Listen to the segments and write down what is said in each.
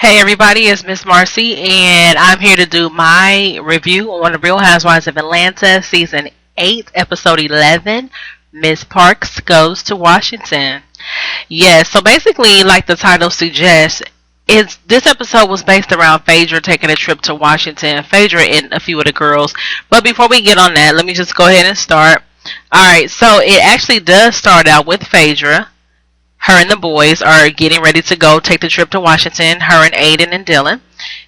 Hey everybody, it's Miss Marcy, and I'm here to do my review on The Real Housewives of Atlanta, Season 8, Episode 11, Miss Parks Goes to Washington. Yes, so basically, like the title suggests, this episode was based around Phaedra taking a trip to Washington, Phaedra and a few of the girls. But before we get on that, let me just go ahead and start. Alright, so it actually does start out with Phaedra. Her and the boys are getting ready to go take the trip to Washington. Her and Aiden and Dylan.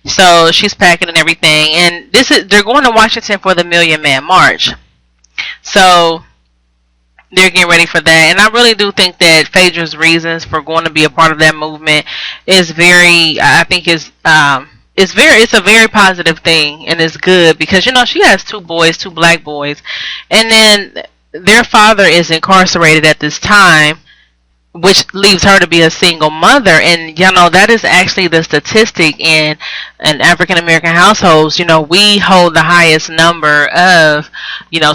So she's packing and everything, and they're going to Washington for the Million Man March. So they're getting ready for that, and I really do think that Phaedra's reasons for going to be a part of that movement is very. I think it's a very positive thing, and it's good because she has two boys, two black boys, and then their father is incarcerated at this time, which leaves her to be a single mother. And that is actually the statistic in African American households. We hold the highest number of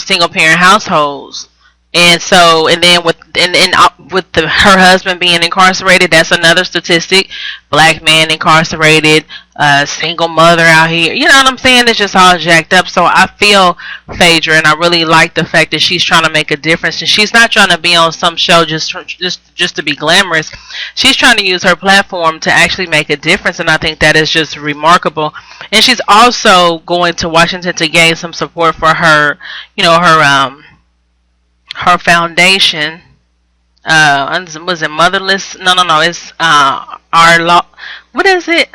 single parent households. And so, and then with her husband being incarcerated, that's another statistic. Black man incarcerated, single mother out here. You know what I'm saying? It's just all jacked up. So I feel Phaedra, and I really like the fact that she's trying to make a difference, and she's not trying to be on some show just to be glamorous. She's trying to use her platform to actually make a difference, and I think that is just remarkable. And she's also going to Washington to gain some support for her, her foundation. Was it Motherless? No. It's our law. What is it?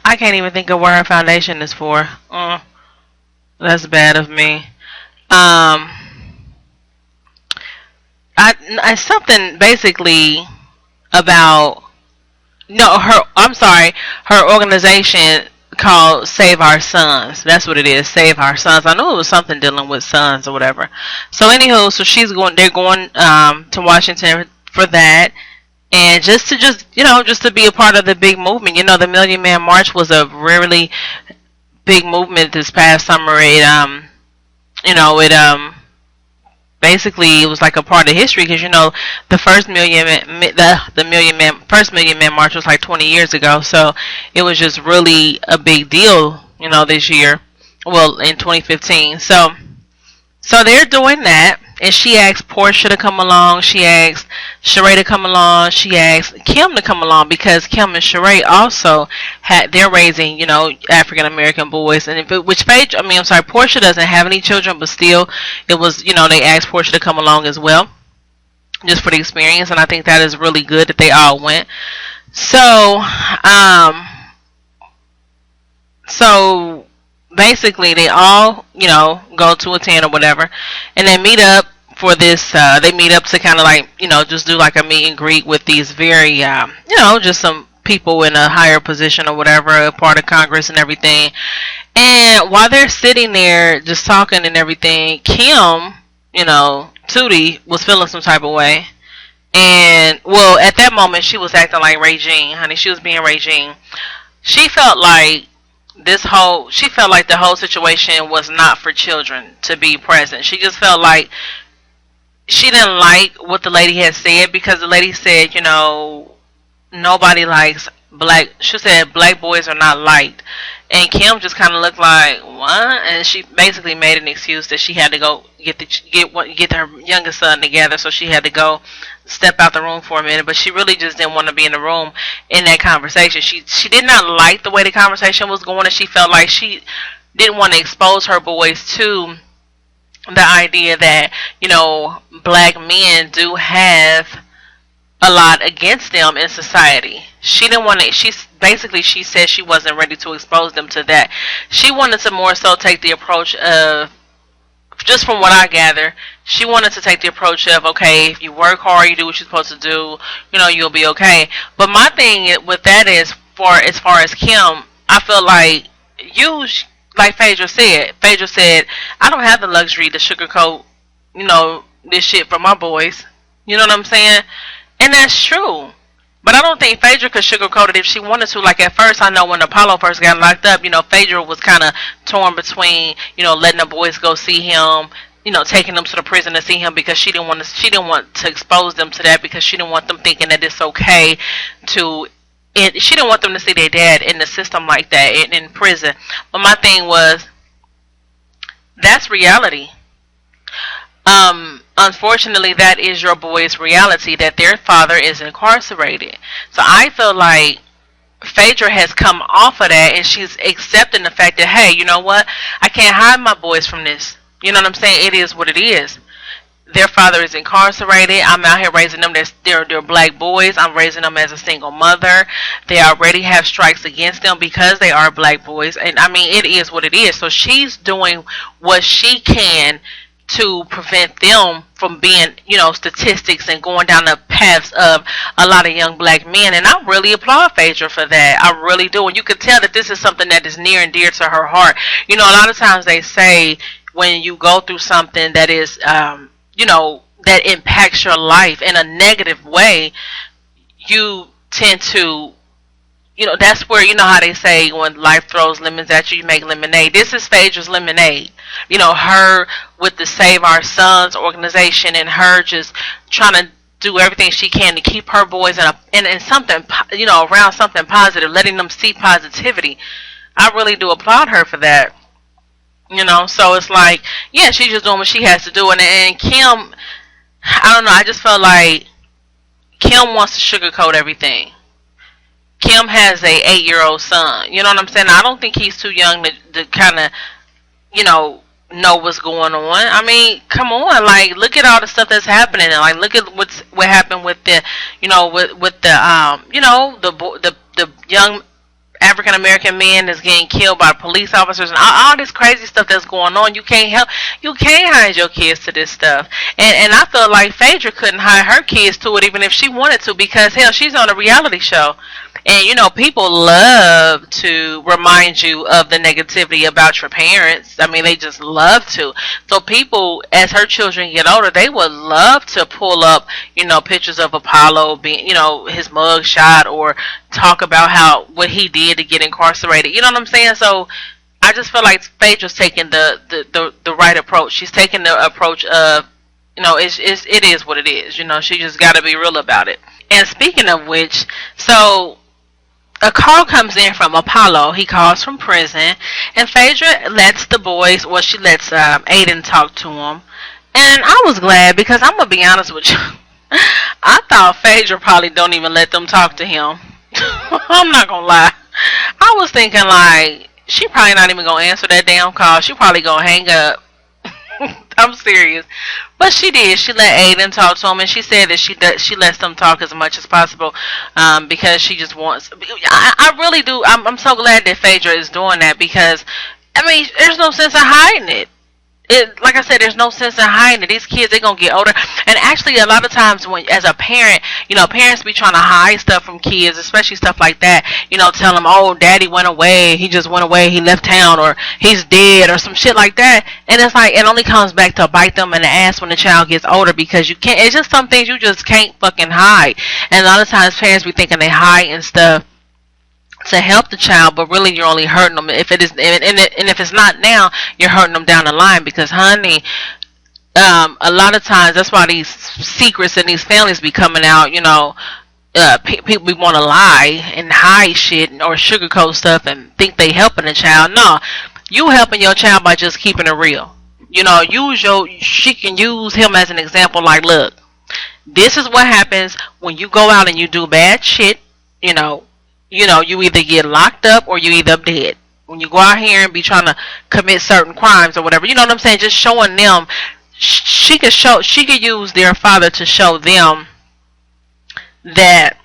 I can't even think of what her foundation is for. That's bad of me. I something basically about her. I'm sorry. Her organization called Save Our Sons. That's what it is. Save Our Sons. I knew it was something dealing with sons or whatever. So anywho, so they're going to Washington for that, and just to be a part of the big movement. The Million Man March was a really big movement this past summer. Basically it was like a part of history because the first first Million Man March was like 20 years ago, so it was just really a big deal this year, well, in 2015. So they're doing that, and she asked Portia to come along, she asked Sheree to come along, she asked Kim to come along because Kim and Sheree also they're raising African American boys, and Portia doesn't have any children, but still it was they asked Portia to come along as well, just for the experience, and I think that is really good that they all went. So basically they all go to a tent or whatever, and they meet up for this. They meet up to kind of just do like a meet and greet with these very just some people in a higher position or whatever, a part of Congress and everything. And while they're sitting there just talking and everything, Kim, Tootie, was feeling some type of way. And well, at that moment she was acting like Regine, honey. She was being Regine. She felt like the whole situation was not for children to be present. She just felt like she didn't like what the lady had said, because the lady said, nobody likes black. She said black boys are not liked. And Kim just kind of looked like, what? And she basically made an excuse that she had to go get her youngest son together, so she had to go step out the room for a minute. But she really just didn't want to be in the room in that conversation. She did not like the way the conversation was going, and she felt like she didn't want to expose her boys to the idea that black men do have a lot against them in society. She didn't want to. She said she wasn't ready to expose them to that. She wanted to more so take the approach of, just from what I gather, she wanted to take the approach of, okay, if you work hard, you do what you're supposed to do, you'll be okay. But my thing with that is, as far as Kim, I feel like like Phaedra said, I don't have the luxury to sugarcoat, this shit for my boys. You know what I'm saying? And that's true. But I don't think Phaedra could sugarcoat it if she wanted to. Like at first, I know when Apollo first got locked up, Phaedra was kind of torn between, letting the boys go see him, taking them to the prison to see him, because she didn't want to expose them to that, because she didn't want them thinking that it's okay to she didn't want them to see their dad in the system like that, in prison. But my thing was, that's reality. Unfortunately, that is your boy's reality, that their father is incarcerated. So I feel like Phaedra has come off of that, and she's accepting the fact that, hey, you know what? I can't hide my boys from this. You know what I'm saying? It is what it is. Their father is incarcerated. I'm out here raising them. They're black boys. I'm raising them as a single mother. They already have strikes against them because they are black boys. And I mean, it is what it is. So she's doing what she can to prevent them from being, statistics and going down the paths of a lot of young black men. And I really applaud Phaedra for that. I really do. And you can tell that this is something that is near and dear to her heart. A lot of times they say when you go through something that is, that impacts your life in a negative way, you tend to, that's where, how they say when life throws lemons at you, you make lemonade. This is Phaedra's lemonade. Her with the Save Our Sons organization, and her just trying to do everything she can to keep her boys in something, around something positive, letting them see positivity. I really do applaud her for that. So it's like, yeah, she's just doing what she has to do. And Kim, I don't know, I just felt like Kim wants to sugarcoat everything. Kim has a 8-year-old son. You know what I'm saying? I don't think he's too young to kind of, know what's going on. I mean, come on, like, look at all the stuff that's happening, and like, look at what happened with the, with the, the young African American man that's getting killed by police officers, and all this crazy stuff that's going on. You can't hide your kids to this stuff. And I feel like Phaedra couldn't hide her kids to it, even if she wanted to, because hell, she's on a reality show. And people love to remind you of the negativity about your parents. I mean, they just love to. So people, as her children get older, they would love to pull up, pictures of Apollo being, his mug shot, or talk about what he did to get incarcerated. You know what I'm saying? So I just feel like Phaedra's taking the right approach. She's taking the approach of, it is what it is. She just got to be real about it. And speaking of which, so a call comes in from Apollo. He calls from prison, and Phaedra lets the boys, she lets Aiden talk to him. And I was glad, because I'm going to be honest with you. I thought Phaedra probably don't even let them talk to him. I'm not going to lie. I was thinking, like, she probably not even going to answer that damn call. She probably going to hang up. I'm serious. But she did. She let Aiden talk to him, and she said that she lets them talk as much as possible, because she just wants. I really do. I'm so glad that Phaedra is doing that, because, I mean, there's no sense of hiding it. Like I said, there's no sense in hiding it. These kids, they're going to get older. And actually, a lot of times, as a parent, parents be trying to hide stuff from kids, especially stuff like that. Tell them, oh, daddy went away. He just went away. He left town, or he's dead, or some shit like that. And it's like, it only comes back to bite them in the ass when the child gets older, because you can't, it's just some things you just can't fucking hide. And a lot of times, parents be thinking they hide and stuff to help the child, but really you're only hurting them if it is, and if it's not now, you're hurting them down the line, because honey, a lot of times that's why these secrets in these families be coming out. People want to lie and hide shit or sugarcoat stuff and think they helping the child. No, you helping your child by just keeping it real. She can use him as an example, like, look, this is what happens when you go out and you do bad shit. You either get locked up or you either dead. When you go out here and be trying to commit certain crimes or whatever, you know what I'm saying? Just showing them, she could use their father to show them that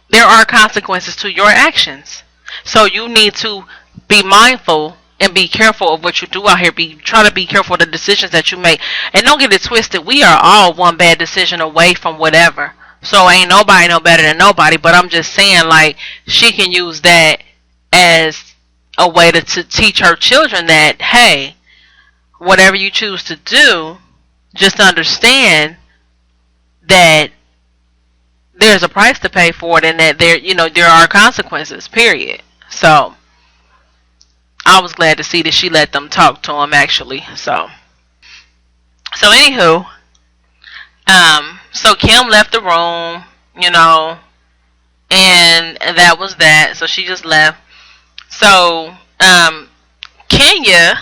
there are consequences to your actions. So you need to be mindful and be careful of what you do out here. Try to be careful of the decisions that you make. And don't get it twisted. We are all one bad decision away from whatever. So ain't nobody no better than nobody, but I'm just saying, like, she can use that as a way to teach her children that, hey, whatever you choose to do, just understand that there's a price to pay for it, and that there are consequences, period. So I was glad to see that she let them talk to him, actually. So anywho, so Kim left the room, And that was that. So she just left. So Kenya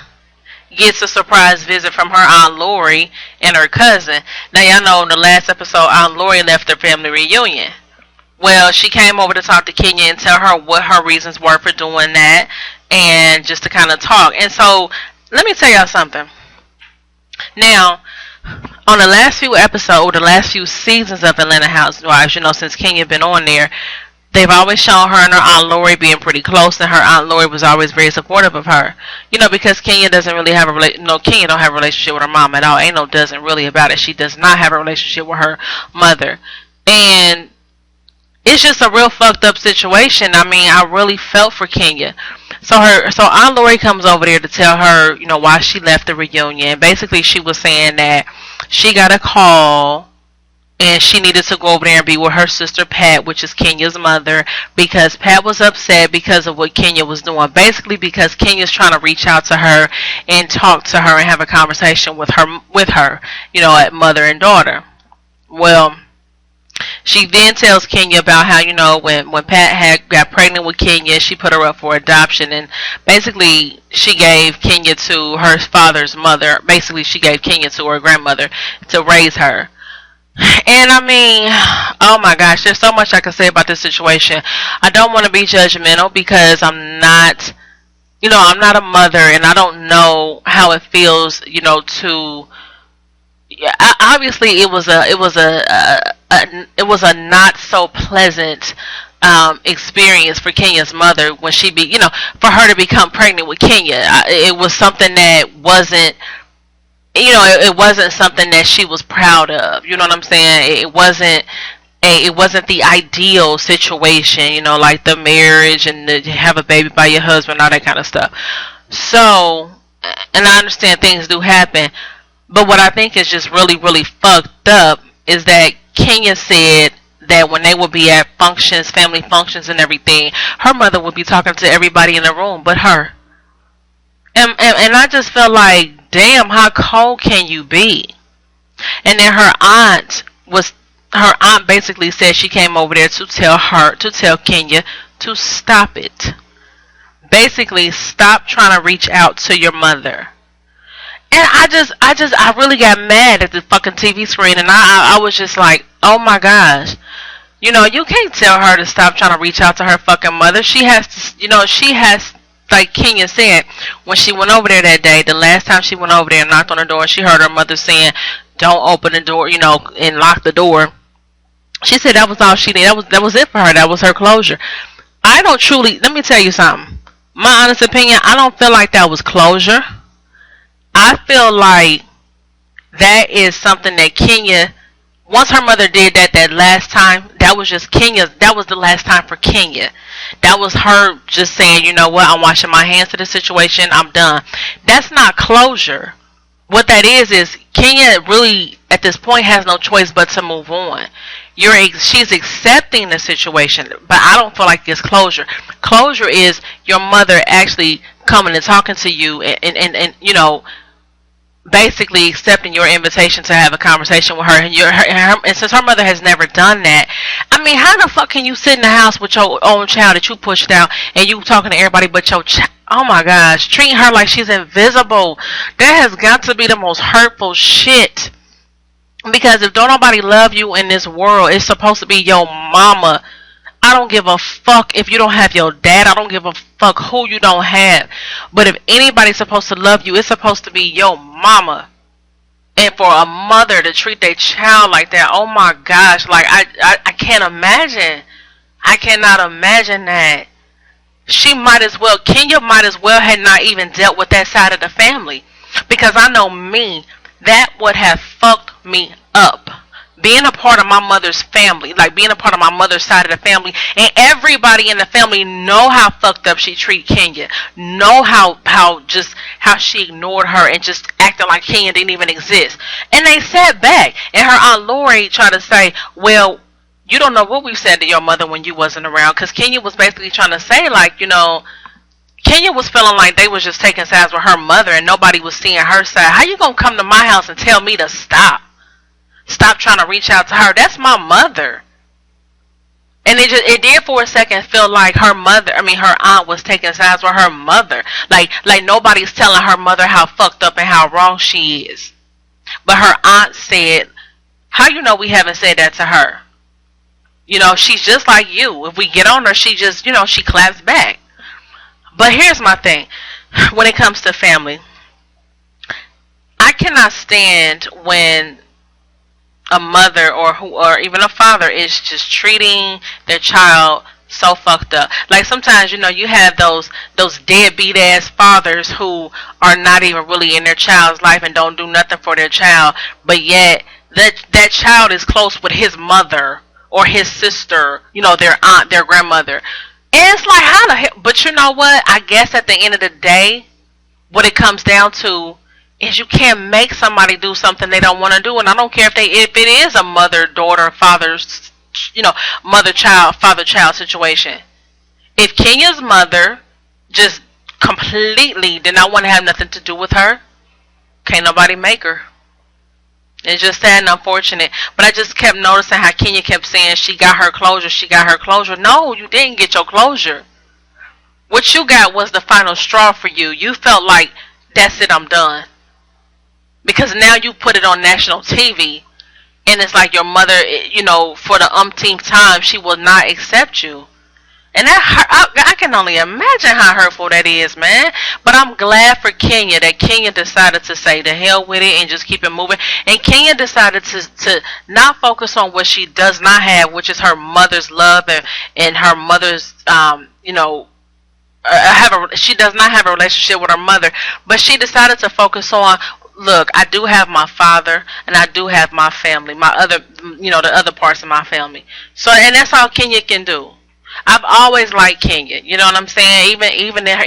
gets a surprise visit from her Aunt Lori and her cousin. Now y'all know in the last episode Aunt Lori left their family reunion. Well, she came over to talk to Kenya and tell her what her reasons were for doing that, and just to kind of talk. And so let me tell y'all something. Now, on the last few episodes, the last few seasons of Atlanta Housewives, you know, since Kenya been on there, they've always shown her and her Aunt Lori being pretty close, and her Aunt Lori was always very supportive of her. You know, because Kenya doesn't really have Kenya don't have a relationship with her mom at all. Ain't no doesn't really about it. She does not have a relationship with her mother. And it's just a real fucked up situation. I mean, I really felt for Kenya. So Aunt Lori comes over there to tell her, you know, why she left the reunion. Basically, she was saying that she got a call and she needed to go over there and be with her sister Pat, which is Kenya's mother, because Pat was upset because of what Kenya was doing. Basically, because Kenya's trying to reach out to her and talk to her and have a conversation with her, you know, at mother and daughter. Well, she then tells Kenya about how, you know, when Pat got pregnant with Kenya, she put her up for adoption, and basically she gave Kenya to her father's mother. Basically, she gave Kenya to her grandmother to raise her. And I mean, oh my gosh, there's so much I can say about this situation. I don't want to be judgmental because I'm not a mother, and I don't know how it feels, you know, to. Yeah, obviously it was a not so pleasant experience for Kenya's mother when for her to become pregnant with Kenya. It was something that wasn't. It wasn't something that she was proud of. You know what I'm saying? It wasn't the ideal situation, you know, like the marriage and to have a baby by your husband, all that kind of stuff. So, and I understand things do happen, but what I think is just really, really fucked up is that Kenya said that when they would be at functions, family functions and everything, her mother would be talking to everybody in the room but her. And I just felt like, damn, how cold can you be? And then her aunt basically said she came over there to tell Kenya to stop it. Basically, stop trying to reach out to your mother. And I really got mad at the fucking TV screen, and I was just like, oh my gosh. You know, you can't tell her to stop trying to reach out to her fucking mother. She has to, like Kenya said, when she went over there that day, the last time she went over there and knocked on the door, she heard her mother saying, don't open the door, you know, and lock the door. She said that was all she needed. That was it for her. That was her closure. Let me tell you something. My honest opinion, I don't feel like that was closure. I feel like that is something that Kenya, once her mother did that last time, that was just Kenya. That was the last time for Kenya. That was her just saying, you know what, I'm washing my hands to the situation. I'm done. That's not closure. What that is Kenya really, at this point, has no choice but to move on. She's accepting the situation, but I don't feel like it's closure. Closure is your mother actually coming and talking to you and you know, basically accepting your invitation to have a conversation with her. And since her mother has never done that, I mean, how the fuck can you sit in the house with your own child that you pushed out and you talking to everybody but your child? Oh my gosh, treating her like she's invisible. That has got to be the most hurtful shit. Because if don't nobody love you in this world, it's supposed to be your mama. I don't give a fuck if you don't have your dad. I don't give a fuck who you don't have. But if anybody's supposed to love you, it's supposed to be your mama. And for a mother to treat their child like that, oh my gosh, like I can't imagine. I cannot imagine that. Kenya might as well had not even dealt with that side of the family. Because I know me, that would have fucked me up. Being a part of my mother's family, like being a part of my mother's side of the family, and everybody in the family know how fucked up she treated Kenya, know how she ignored her and just acted like Kenya didn't even exist. And they sat back, and her Aunt Lori tried to say, well, you don't know what we said to your mother when you wasn't around, because Kenya was basically trying to say, like, you know, Kenya was feeling like they was just taking sides with her mother and nobody was seeing her side. How you gonna come to my house and tell me to stop? Stop trying to reach out to her. That's my mother. And it did for a second feel like her aunt was taking sides with her mother. Like nobody's telling her mother how fucked up and how wrong she is. But her aunt said, how you know we haven't said that to her? You know, she's just like you. If we get on her, she just, she claps back. But here's my thing. When it comes to family, I cannot stand when a mother or even a father is just treating their child so fucked up. Like sometimes, you have those deadbeat ass fathers who are not even really in their child's life and don't do nothing for their child, but yet that child is close with his mother or his sister, their aunt, their grandmother. And it's like, how the hell? But you know what? I guess at the end of the day, what it comes down to is you can't make somebody do something they don't want to do. And I don't care if it is a mother, daughter, father, mother, child, father, child situation. If Kenya's mother just completely did not want to have nothing to do with her, can't nobody make her. It's just sad and unfortunate. But I just kept noticing how Kenya kept saying she got her closure, she got her closure. No, you didn't get your closure. What you got was the final straw for you. You felt like, that's it, I'm done. Because now you put it on national TV, and it's like your mother, for the umpteenth time, she will not accept you. And I can only imagine how hurtful that is, man. But I'm glad for Kenya that Kenya decided to say the hell with it and just keep it moving. And Kenya decided to not focus on what she does not have, which is her mother's love and her mother's, she does not have a relationship with her mother. But she decided to focus on, look, I do have my father and I do have my family, my other, the other parts of my family. So, and that's all Kenya can do. I've always liked Kenya. You know what I'm saying? Even in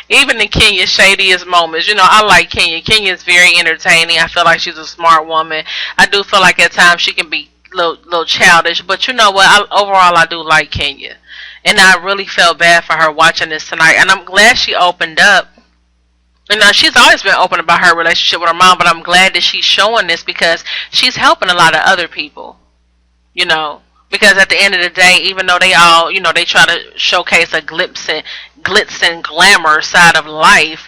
even in Kenya's shadiest moments, I like Kenya. Kenya is very entertaining. I feel like she's a smart woman. I do feel like at times she can be little childish, but you know what? Overall, I do like Kenya, and I really felt bad for her watching this tonight. And I'm glad she opened up. She's always been open about her relationship with her mom, but I'm glad that she's showing this because she's helping a lot of other people. Because at the end of the day, even though they all, they try to showcase a glitz and glamour side of life,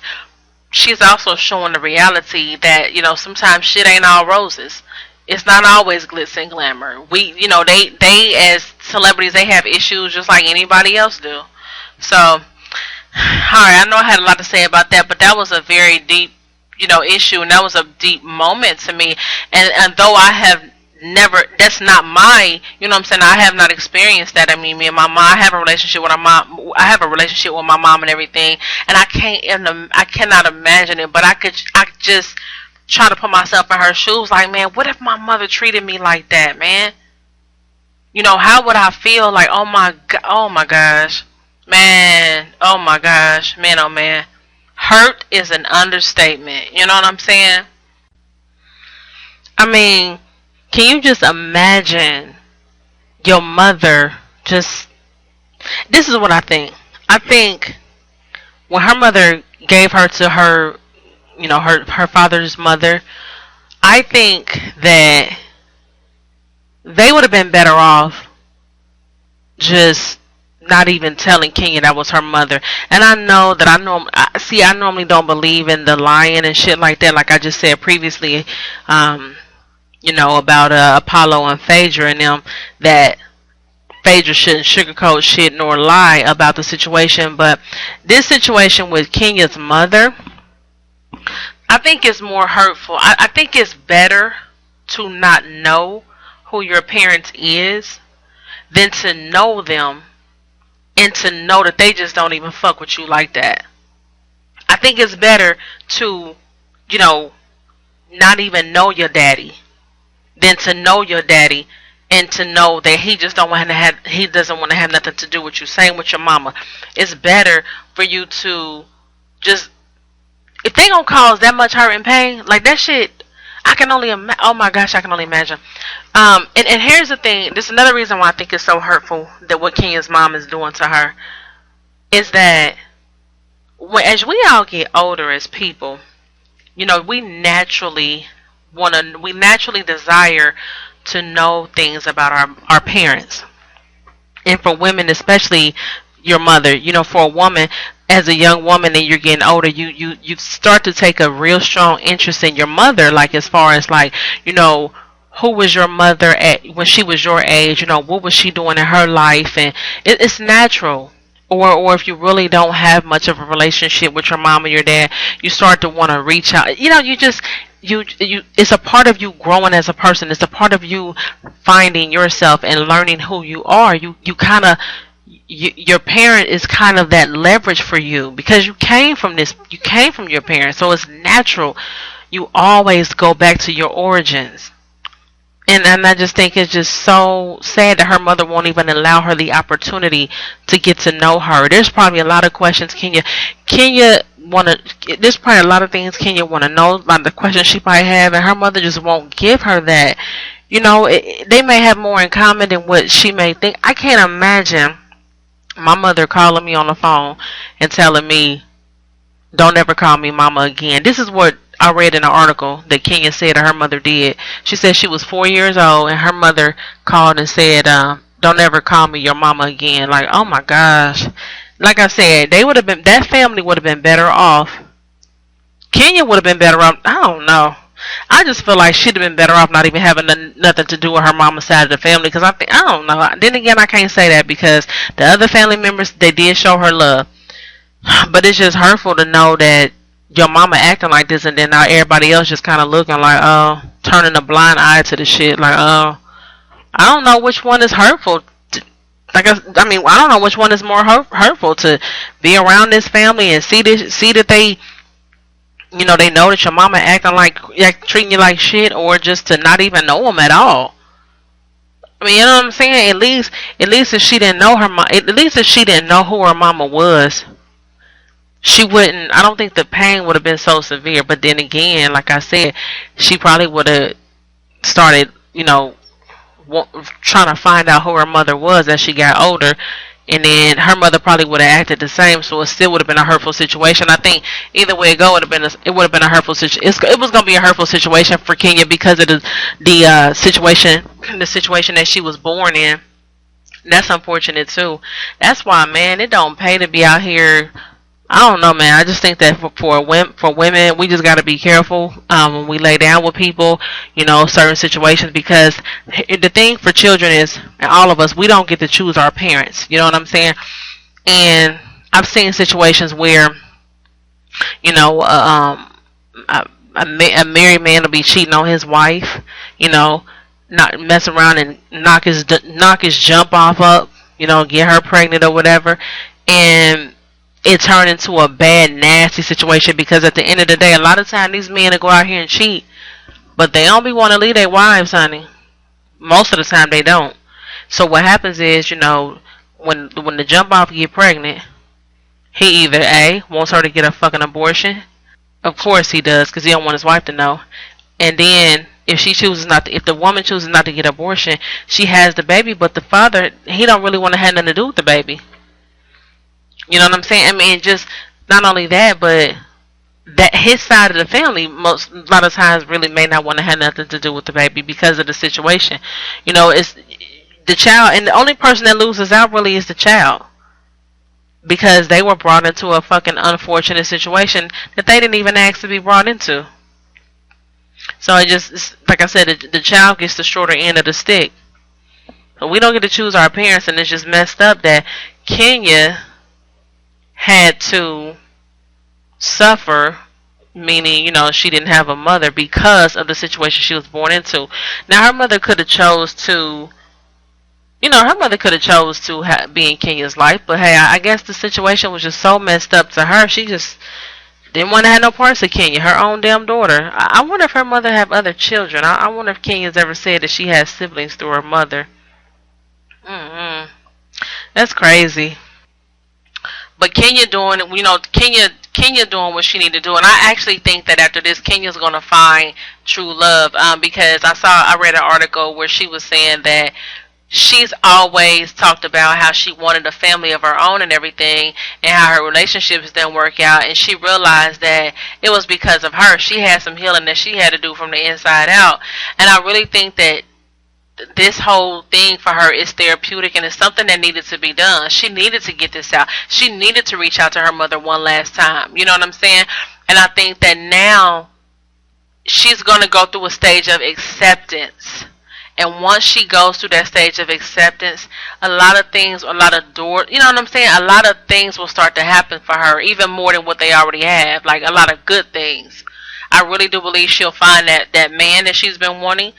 she's also showing the reality that, sometimes shit ain't all roses. It's not always glitz and glamour. They as celebrities, they have issues just like anybody else do. So, alright, I know I had a lot to say about that, but that was a very deep, issue, and that was a deep moment to me. And though I have never, that's not my, I have not experienced that. I mean, me and my mom, I have a relationship with my mom. I have a relationship with my mom and everything, and I cannot imagine it. But I just try to put myself in her shoes. Like, man, what if my mother treated me like that, man? How would I feel? Like, oh my gosh, man, oh my gosh, man, oh man, hurt is an understatement. You know what I'm saying? I mean, can you just imagine your mother just... This is what I think. I think when her mother gave her to her, her father's mother, I think that they would have been better off just not even telling Kenya that was her mother. And I normally don't believe in the lying and shit like that, like I just said previously, about Apollo and Phaedra and them, that Phaedra shouldn't sugarcoat shit nor lie about the situation. But this situation with Kenya's mother, I think it's more hurtful. I think it's better to not know who your parents is than to know them and to know that they just don't even fuck with you like that. I think it's better to, not even know your daddy than to know your daddy and to know that he just he doesn't want to have nothing to do with you. Same with your mama. It's better for you to just, if they gonna cause that much hurt and pain, like that shit, I can only oh my gosh, I can only imagine. And here's the thing, this is another reason why I think it's so hurtful that what Kenya's mom is doing to her, is that as we all get older as people, we naturally desire to know things about our parents. and for women especially, your mother, for a woman, as a young woman and you're getting older, you start to take a real strong interest in your mother, like as far as like, who was your mother at when she was your age, what was she doing in her life, and it's natural. Or if you really don't have much of a relationship with your mom or your dad, you start to want to reach out. You just you it's a part of you growing as a person. It's a part of you finding yourself and learning who you are. You kind of, your parent is kind of that leverage for you, because you came from your parents, so it's natural you always go back to your origins. And I just think it's just so sad that her mother won't even allow her the opportunity to get to know her. There's probably a lot of questions Kenya want to, there's probably a lot of things Kenya want to know, like the questions she might have, and her mother just won't give her that. They may have more in common than what she may think. I can't imagine my mother calling me on the phone and telling me, don't ever call me mama again. This is what I read in an article that Kenya said her mother did. She said she was 4 years old and her mother called and said, don't ever call me your mama again. Like, oh my gosh. Like I said, that family would have been better off. Kenya would have been better off. I don't know. I just feel like she'd have been better off not even having nothing to do with her mama's side of the family. Because I don't know. Then again, I can't say that because the other family members, they did show her love. But it's just hurtful to know that your mama acting like this, and then now everybody else just kind of looking like, turning a blind eye to the shit. Like, I don't know which one is hurtful. I mean, I don't know which one is more hurtful, to be around this family and see that they, they know that your mama acting like treating you like shit, or just to not even know them at all. I mean, you know what I'm saying? At least if she didn't know at least if she didn't know who her mama was, she wouldn't, I don't think the pain would have been so severe. But then again, like I said, she probably would have started, trying to find out who her mother was as she got older. And then her mother probably would have acted the same, so it still would have been a hurtful situation. I think either way it go, it would have been a hurtful situation. It was going to be a hurtful situation for Kenya because of the situation that she was born in. That's unfortunate too. That's why, man, it don't pay to be out here. I don't know, man. I just think that for women, we just got to be careful when we lay down with people, certain situations, because the thing for children is, and all of us, we don't get to choose our parents. You know what I'm saying? And I've seen situations where, a married man will be cheating on his wife, not mess around and knock his jump off up, get her pregnant or whatever, and it turned into a bad, nasty situation, because at the end of the day, a lot of times these men will go out here and cheat, but they don't be want to leave their wives, honey. Most of the time they don't. So what happens is, when the jump off get pregnant, he either A, wants her to get a fucking abortion. Of course he does, because he don't want his wife to know. And then if the woman chooses not to get an abortion, she has the baby, but the father, he don't really want to have nothing to do with the baby. You know what I'm saying? I mean, just not only that, but that his side of the family, a lot of times, really may not want to have nothing to do with the baby because of the situation. It's the child, and the only person that loses out really is the child, because they were brought into a fucking unfortunate situation that they didn't even ask to be brought into. So it's like I said, the child gets the shorter end of the stick. So we don't get to choose our parents, and it's just messed up that Kenya had to suffer, meaning, she didn't have a mother because of the situation she was born into. Now, her mother could have chose to, be in Kenya's life, but hey, I guess the situation was just so messed up to her, she just didn't want to have no parts of Kenya, her own damn daughter. I wonder if her mother have other children. I wonder if Kenya's ever said that she has siblings through her mother. That's crazy. But Kenya doing, Kenya doing what she need to do, and I actually think that after this, Kenya's gonna find true love. Because I read an article where she was saying that she's always talked about how she wanted a family of her own and everything, and how her relationships didn't work out, and she realized that it was because of her. She had some healing that she had to do from the inside out, and I really think that this whole thing for her is therapeutic and it's something that needed to be done. She needed to get this out. She needed to reach out to her mother one last time. You know what I'm saying? And I think that now she's going to go through a stage of acceptance. And once she goes through that stage of acceptance, a lot of things, a lot of doors, you know what I'm saying? A lot of things will start to happen for her, even more than what they already have. Like a lot of good things. I really do believe she'll find that man that she's been wanting.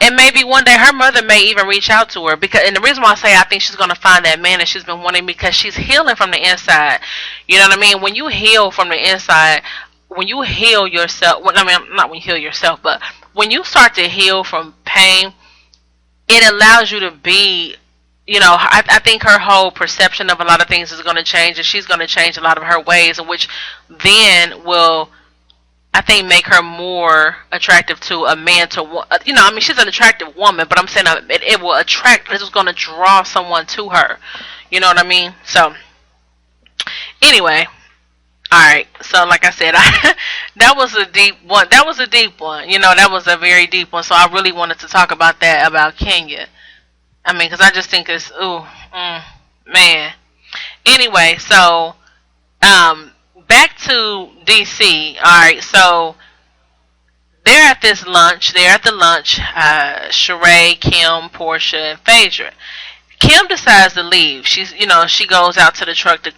And maybe one day her mother may even reach out to her. And the reason why I say I think she's going to find that man that she's been wanting, because she's healing from the inside. You know what I mean? When you heal from the inside, when you heal yourself, well, I mean, not when you heal yourself, but when you start to heal from pain, it allows you to be, you know, I think her whole perception of a lot of things is going to change, and she's going to change a lot of her ways, in which then will, I think, make her more attractive to a man. You know, I mean, she's an attractive woman, but I'm saying it will attract, it's going to draw someone to her. You know what I mean? So, anyway. Alright, so like I said, that was a deep one. That was a deep one. You know, that was a very deep one. So I really wanted to talk about that, about Kenya. I mean, because I just think it's, man. Anyway, so, back to DC. Alright, so, they're at this lunch. They're at the lunch. Sheree, Kim, Portia, and Phaedra. Kim decides to leave. She's, you know, she goes out to the truck to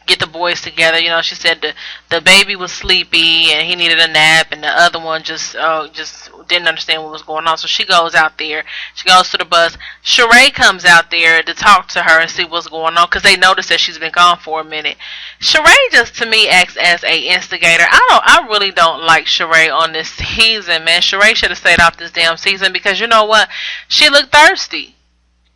get the boys together. You know, she said the baby was sleepy and he needed a nap, and the other one just didn't understand what was going on. So she goes out there. She goes to the bus. Sheree comes out there to talk to her and see what's going on, because they notice that she's been gone for a minute. Sheree just, to me, acts as a instigator. I really don't like Sheree on this season, man. Sheree should have stayed off this damn season, because you know what? She looked thirsty.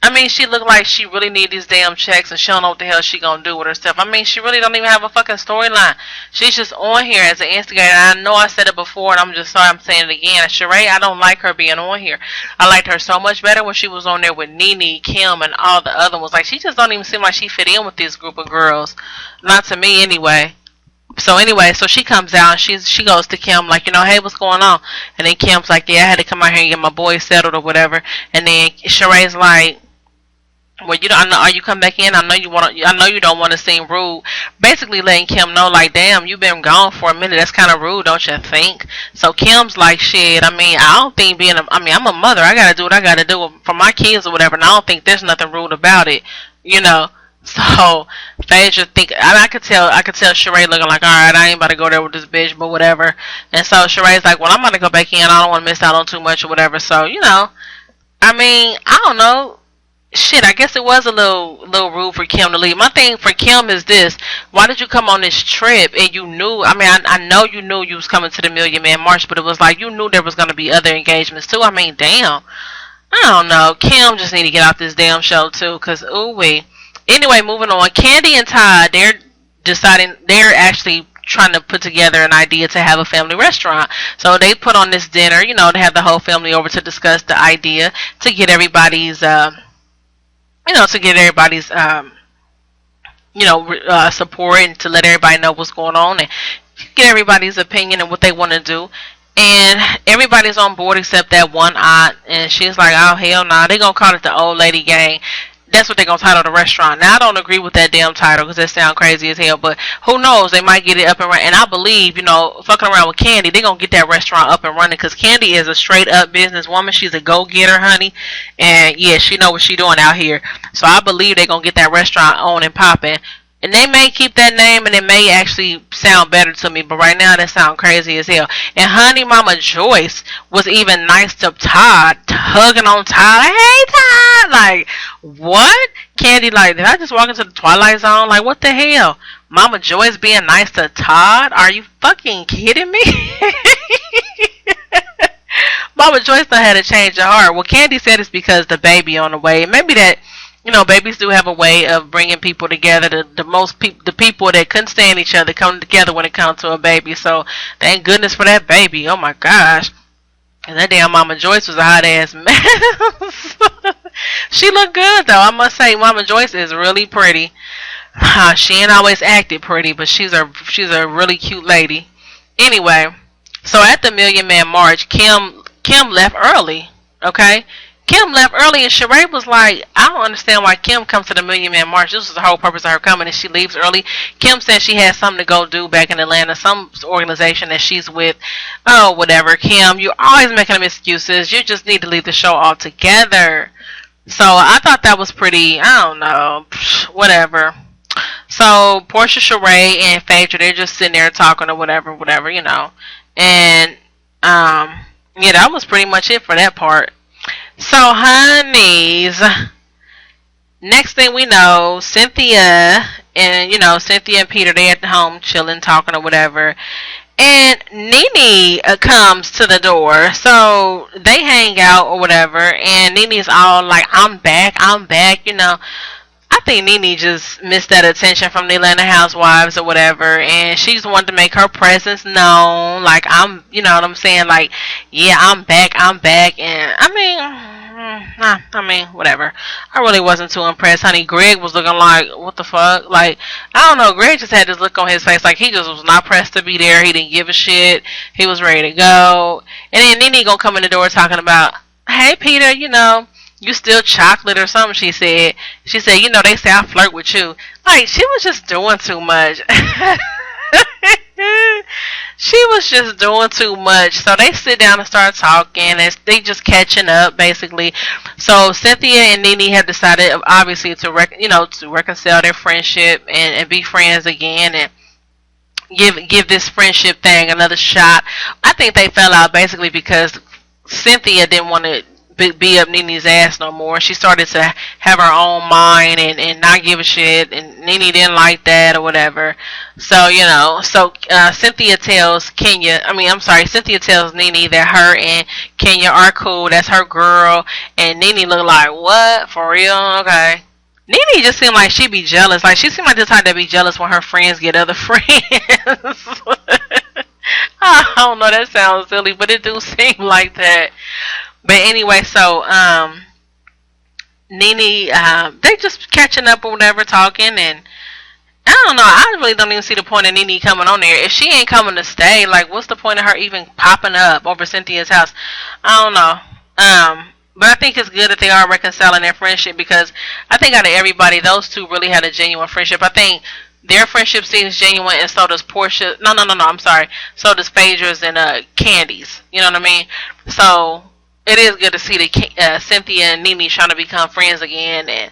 I mean, she looked like she really need these damn checks, and she don't know what the hell she gonna do with herself. I mean, she really don't even have a fucking storyline. She's just on here as an instigator. I know I said it before, and I'm just sorry I'm saying it again. Sheree, I don't like her being on here. I liked her so much better when she was on there with Nene, Kim, and all the other ones. Like, she just don't even seem like she fit in with this group of girls. Not to me, anyway. So anyway, so she comes out and she goes to Kim like, you know, hey, what's going on? And then Kim's like, yeah, I had to come out here and get my boys settled or whatever. And then Sheree's like, well, you don't. Are you come back in? I know you want. I know you don't want to seem rude. Basically, letting Kim know, like, damn, you've been gone for a minute. That's kind of rude, don't you think? So Kim's like, shit. I mean, I don't think I'm a mother. I gotta do what I gotta do for my kids or whatever. And I don't think there's nothing rude about it, you know. So Phaedra I could tell Sheree looking like, all right, I ain't about to go there with this bitch, but whatever. And so Sheree's like, well, I'm gonna go back in. I don't want to miss out on too much or whatever. So, you know, I mean, I don't know. Shit, I guess it was a little rude for Kim to leave. My thing for Kim is this: why did you come on this trip and you knew? I mean, I know you knew you was coming to the Million Man March, but it was like you knew there was gonna be other engagements too. I mean, damn. I don't know. Kim just need to get out this damn show too, cause ooh wee. Anyway, moving on. Candy and Todd, they're actually trying to put together an idea to have a family restaurant. So they put on this dinner, you know, to have the whole family over to discuss the idea, to get everybody's support, and to let everybody know what's going on and get everybody's opinion and what they want to do. And everybody's on board except that one aunt, and she's like, oh hell nah, they gonna call it the old lady gang. That's what they're going to title the restaurant. Now, I don't agree with that damn title because that sounds crazy as hell, but who knows? They might get it up and running. And I believe, you know, fucking around with Candy, they're going to get that restaurant up and running, because Candy is a straight-up businesswoman. She's a go-getter, honey. And, yeah, she know what she doing out here. So I believe they're going to get that restaurant on and popping. And they may keep that name, and it may actually sound better to me, but right now that sounds crazy as hell. And Honey Mama Joyce was even nice to Todd, hugging on Todd. Hey, Todd! Like, what? Candy, like, did I just walk into the Twilight Zone? Like, what the hell? Mama Joyce being nice to Todd? Are you fucking kidding me? Mama Joyce done had to change her heart. Well, Candy said it's because the baby on the way. Maybe that, you know, babies do have a way of bringing people together. The people that couldn't stand each other come together when it comes to a baby. So, thank goodness for that baby. Oh my gosh. And that damn Mama Joyce was a hot ass mess. She looked good though. I must say, Mama Joyce is really pretty. She ain't always acted pretty, but she's a really cute lady. Anyway, so at the Million Man March, Kim left early. Okay. Kim left early, and Sheree was like, I don't understand why Kim comes to the Million Man March. This was the whole purpose of her coming, and she leaves early. Kim said she had something to go do back in Atlanta, some organization that she's with. Oh, whatever. Kim, you're always making them excuses. You just need to leave the show altogether. So I thought that was pretty, I don't know, whatever. So Portia, Sheree, and Phaedra, they're just sitting there talking or whatever, you know. And, yeah, that was pretty much it for that part. So, honeys, next thing we know, Cynthia and Peter, they at home chilling, talking or whatever. And Nene comes to the door. So they hang out or whatever. And Nene's all like, I'm back, you know. I think Nene just missed that attention from the Atlanta Housewives or whatever, and she just wanted to make her presence known. Like, you know what I'm saying? Like, yeah, I'm back, and I mean, whatever. I really wasn't too impressed, honey. Greg was looking like, what the fuck? Like, I don't know. Greg just had this look on his face, like he just was not pressed to be there. He didn't give a shit. He was ready to go. And then Nene gonna come in the door talking about, hey, Peter, you know, you still chocolate or something, she said. She said, you know, they say I flirt with you. Like, she was just doing too much. She was just doing too much. So they sit down and start talking, and they just catching up, basically. So Cynthia and Nene have decided, obviously, to reconcile their friendship and be friends again, and give this friendship thing another shot. I think they fell out basically because Cynthia didn't want to be up Nene's ass no more. She started to have her own mind and not give a shit, and Nene didn't like that or whatever. So, you know, Cynthia tells Cynthia tells Nene that her and Kenya are cool. That's her girl. And Nene looked like, what? For real? Okay. Nene just seemed like she be jealous. Like, she seemed like the type that be jealous when her friends get other friends. I don't know, that sounds silly, but it do seem like that. But anyway, so Nene, they just catching up or whatever, talking, and I don't know. I really don't even see the point of Nene coming on there. If she ain't coming to stay, like, what's the point of her even popping up over Cynthia's house? I don't know. But I think it's good that they are reconciling their friendship, because I think out of everybody, those two really had a genuine friendship. I think their friendship seems genuine, and so does Portia. No, I'm sorry. So does Phaedra's and Candy's. You know what I mean? So it is good to see that Cynthia and Nene trying to become friends again. And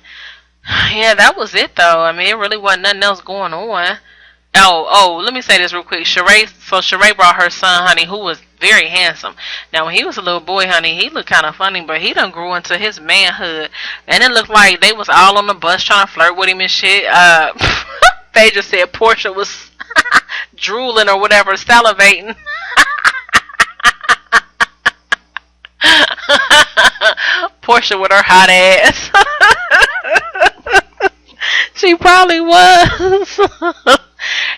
yeah, that was it though. I mean, it really wasn't nothing else going on. Oh, let me say this real quick. Sheree brought her son, honey, who was very handsome. Now, when he was a little boy, honey, he looked kind of funny, but he done grew into his manhood. And it looked like they was all on the bus trying to flirt with him and shit. Phaedra said Portia was drooling or whatever, salivating. Portia with her hot ass. She probably was.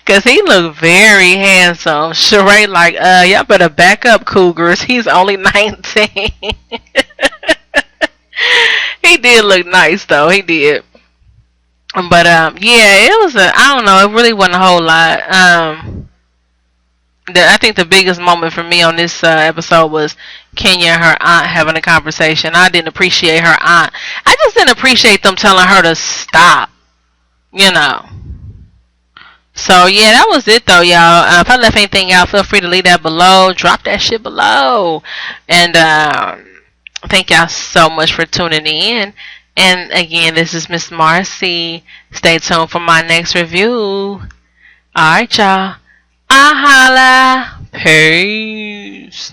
Cause he looked very handsome. Sheree like, y'all better back up, cougars. He's only 19. He did look nice though. He did. But yeah, it was I don't know. It really wasn't a whole lot. I think the biggest moment for me on this episode was Kenya and her aunt having a conversation. I didn't appreciate her aunt. I just didn't appreciate them telling her to stop. You know. So yeah, that was it though, y'all. If I left anything out, feel free to leave that below. Drop that shit below. And thank y'all so much for tuning in. And again, this is Miss Marcy. Stay tuned for my next review. Alright, y'all. Holla. Peace.